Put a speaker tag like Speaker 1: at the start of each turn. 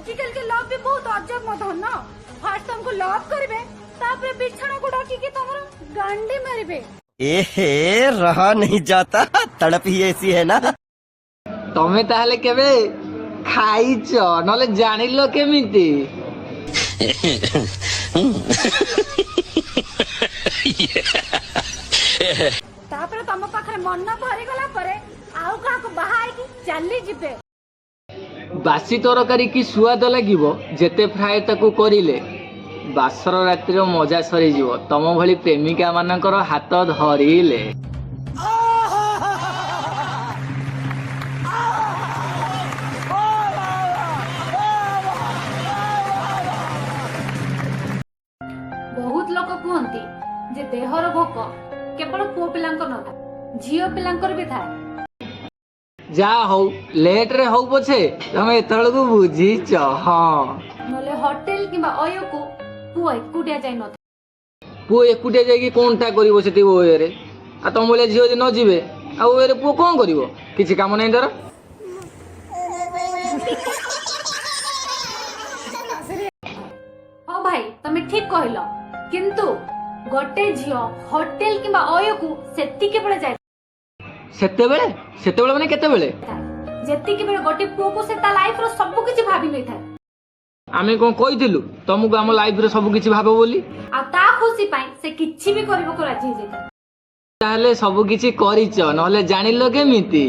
Speaker 1: आजकल के लव भी बहुत अजब मत हो ना। फर्स्ट तुमको लव करिवे तापर बिछड़ा को डाकी के तमरो गांडी मारिबे।
Speaker 2: एहे रहा नहीं जाता, तड़प ही ऐसी है ना।
Speaker 3: तमे ताहले केबे खाइच नले जानिलो केमिति?
Speaker 1: तापर तम पाखरे मन भरी गला परे आउ का को बाहाई की चली जिबे।
Speaker 3: बासी तरकारी की सुआद लागिबो जेते फ्राए ताकू करिले बासर रातिर मजा सरी जीवो तम भली प्रेमिका मानकर हाथ धरिले।
Speaker 1: बहुत लोक कहती जे देहर भोक केवल पुओ पिलांकर न था झियो पिलांकर भी था।
Speaker 3: जा हो लेट रे हो पछे तमे एतळ को बुझीच। हां
Speaker 1: नले होटल किबा अयो को पुओ एकुटिया जाय न था।
Speaker 3: पुओ एकुटिया जाई कोनटा करिवो सेति ओए रे आ तम बोले झियो जे न जिवे आ ओए रे पुओ कोन करिवो किछि काम नै दर।
Speaker 1: हां भाई तमे ठीक कहलो किंतु गोटे झियो होटल किबा अयो को सेति के बेले जाय
Speaker 3: सेतेबेले सेतेबेले माने केतेबेले
Speaker 1: जेति के बेले गोटे पुओ को से ता लाइफ रो सब किछि भाबी नै था।
Speaker 3: आमे कोन कहिथिलु तुमको हम लाइफ रे सब किछि भाबो बोली
Speaker 1: आ ता खुशी पाई से किछि भी करबो को राजी हो जाय।
Speaker 3: ताहले सब किछि करिच नहले जानिलो केमिति?